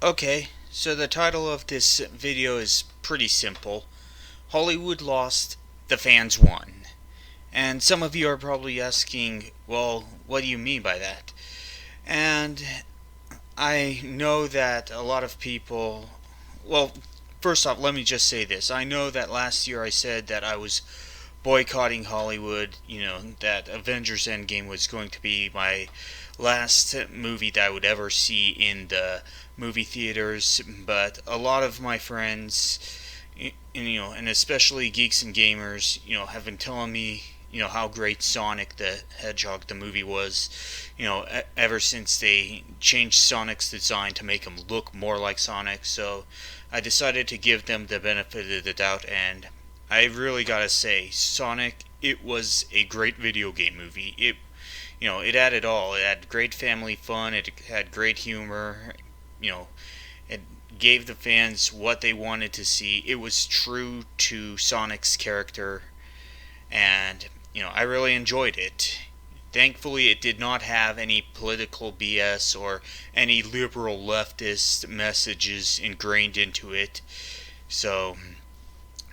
Okay, so the title of this video is pretty simple. Hollywood lost, the fans won. And some of you are probably asking, well, what do you mean by that? And I know that a lot of people, well, first off, let me just say this. I know that last year I said that I was boycotting Hollywood, that Avengers Endgame was going to be my last movie that I would ever see in the movie theaters, but a lot of my friends, and especially geeks and gamers, have been telling me, how great Sonic the Hedgehog the movie was, ever since they changed Sonic's design to make him look more like Sonic. So I decided to give them the benefit of the doubt, and I really gotta say, Sonic, it was a great video game movie. It had it all. It had great family fun. It had great humor. It gave the fans what they wanted to see. It was true to Sonic's character, and I really enjoyed it. Thankfully, it did not have any political BS or any liberal leftist messages ingrained into it. So,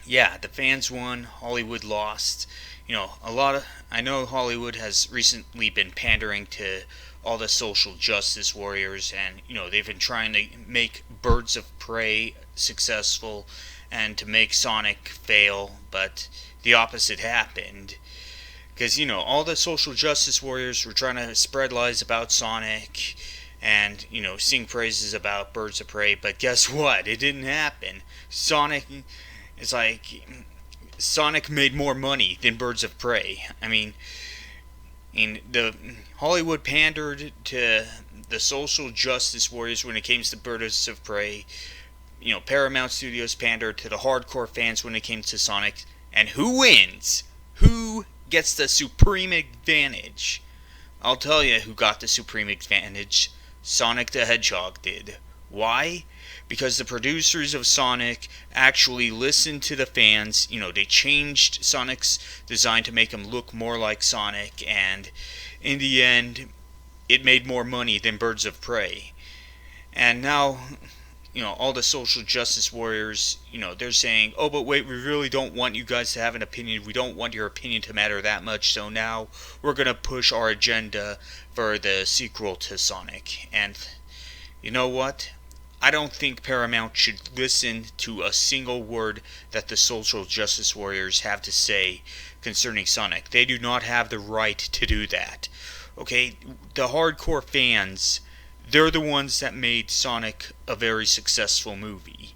yeah, the fans won, Hollywood lost. I know Hollywood has recently been pandering to all the social justice warriors, and they've been trying to make Birds of Prey successful and to make Sonic fail, but the opposite happened. Because all the social justice warriors were trying to spread lies about Sonic and sing praises about Birds of Prey, but guess what? It didn't happen. It's like Sonic made more money than Birds of Prey. The Hollywood pandered to the social justice warriors when it came to Birds of Prey. Paramount Studios pandered to the hardcore fans when it came to Sonic. And who wins? Who gets the supreme advantage? I'll tell you who got the supreme advantage. Sonic the Hedgehog did. Why? Because the producers of Sonic actually listened to the fans. They changed Sonic's design to make him look more like Sonic, and in the end, it made more money than Birds of Prey. And now, all the social justice warriors, they're saying, oh, but wait, we really don't want you guys to have an opinion. We don't want your opinion to matter that much, so now we're going to push our agenda for the sequel to Sonic. And you know what? I don't think Paramount should listen to a single word that the social justice warriors have to say concerning Sonic. They do not have the right to do that. Okay, the hardcore fans, they're the ones that made Sonic a very successful movie.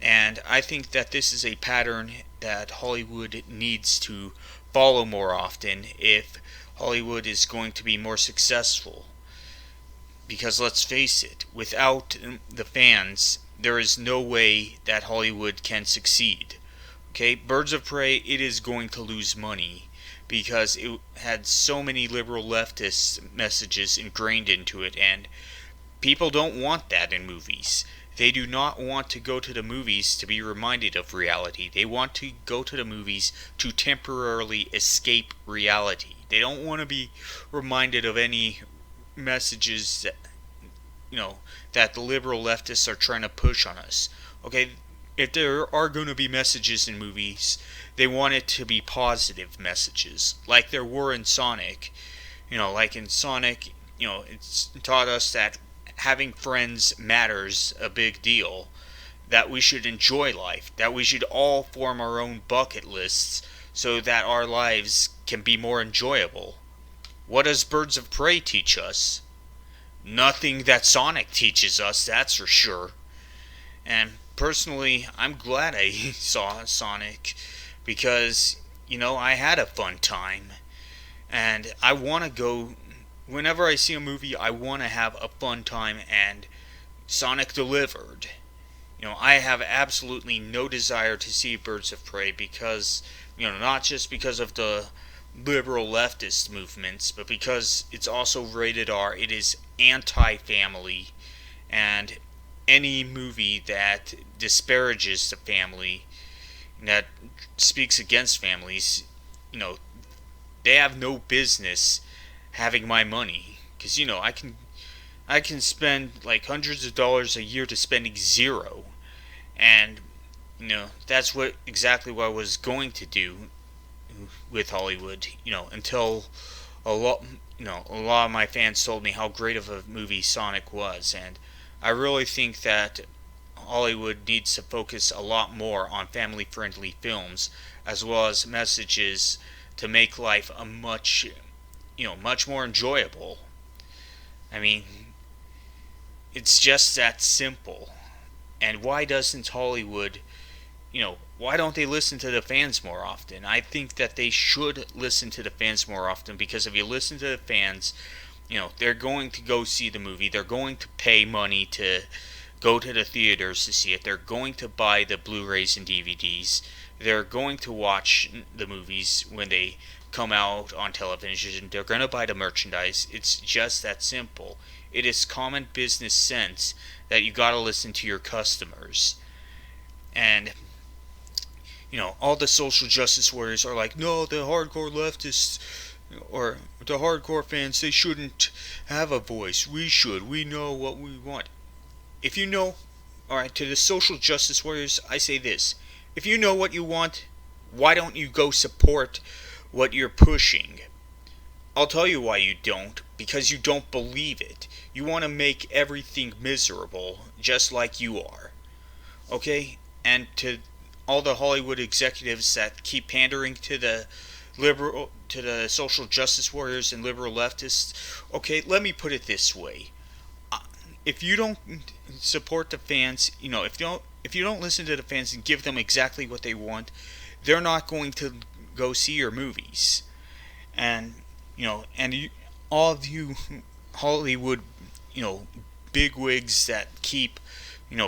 And I think that this is a pattern that Hollywood needs to follow more often if Hollywood is going to be more successful. Because let's face it, without the fans, there is no way that Hollywood can succeed. Okay, Birds of Prey, it is going to lose money because it had so many liberal leftist messages ingrained into it, and people don't want that in movies. They do not want to go to the movies to be reminded of reality. They want to go to the movies to temporarily escape reality. They don't want to be reminded of any messages that that the liberal leftists are trying to push on us. Okay, if there are going to be messages in movies, they want it to be positive messages, like there were in Sonic. Like in Sonic, it's taught us that having friends matters a big deal, that we should enjoy life, that we should all form our own bucket lists so that our lives can be more enjoyable. What does Birds of Prey teach us? Nothing that Sonic teaches us, that's for sure. And personally, I'm glad I saw Sonic because, I had a fun time. And I want to go, whenever I see a movie, I want to have a fun time, and Sonic delivered. I have absolutely no desire to see Birds of Prey because, not just because of the liberal leftist movements, but because it's also rated R. It is anti-family, and any movie that disparages the family, that speaks against families, they have no business having my money. Because, I can spend like hundreds of dollars a year to spending zero. And that's what exactly what I was going to do with Hollywood, until a lot a lot of my fans told me how great of a movie Sonic was. And I really think that Hollywood needs to focus a lot more on family friendly films, as well as messages to make life a much more enjoyable. I mean, it's just that simple. And why doesn't Hollywood, why don't they listen to the fans more often? I think that they should listen to the fans more often, because if you listen to the fans, they're going to go see the movie. They're going to pay money to go to the theaters to see it. They're going to buy the Blu-rays and DVDs. They're going to watch the movies when they come out on television. They're going to buy the merchandise. It's just that simple. It is common business sense that you got to listen to your customers. And all the social justice warriors are like, no, the hardcore leftists or the hardcore fans, they shouldn't have a voice. We should. We know what we want. If you know, alright, to the social justice warriors, I say this. If you know what you want, why don't you go support what you're pushing? I'll tell you why you don't. Because you don't believe it. You want to make everything miserable, just like you are. Okay? And to all the Hollywood executives that keep pandering to the social justice warriors and liberal leftists, okay, let me put it this way. If you don't support the fans, if you don't listen to the fans and give them exactly what they want, they're not going to go see your movies. And all of you Hollywood, bigwigs that keep,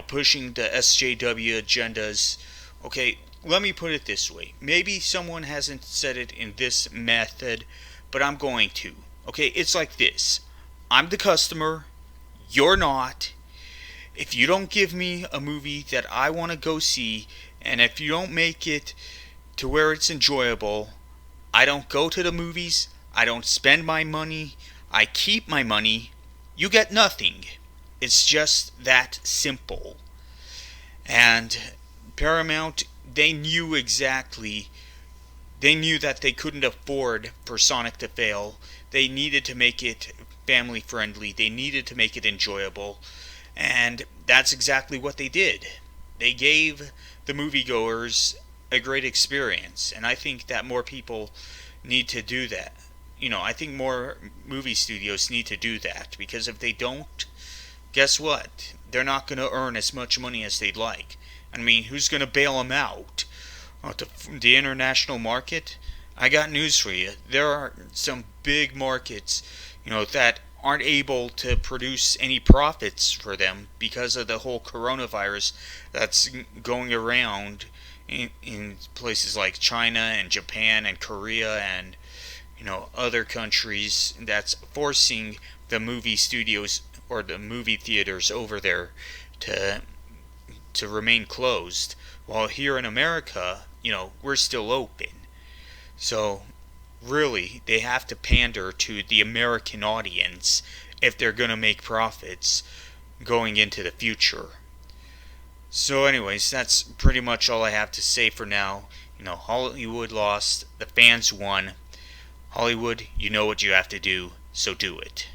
pushing the SJW agendas. Okay, let me put it this way. Maybe someone hasn't said it in this method, but I'm going to. Okay, it's like this. I'm the customer. You're not. If you don't give me a movie that I want to go see, and if you don't make it to where it's enjoyable, I don't go to the movies. I don't spend my money. I keep my money. You get nothing. It's just that simple. And Paramount, they knew that they couldn't afford for Sonic to fail. They needed to make it family friendly. They needed to make it enjoyable. And that's exactly what they did. They gave the moviegoers a great experience. And I think that more people need to do that. I think more movie studios need to do that, because if they don't, guess what? They're not going to earn as much money as they'd like. I mean, who's going to bail them out? The international market? I got news for you. There are some big markets, that aren't able to produce any profits for them because of the whole coronavirus that's going around in places like China and Japan and Korea and other countries, that's forcing the movie studios or the movie theaters over there to remain closed. While here in America, we're still open. So really, they have to pander to the American audience if they're going to make profits going into the future. So anyways, that's pretty much all I have to say for now. Hollywood lost, the fans won. Hollywood, you know what you have to do, so do it.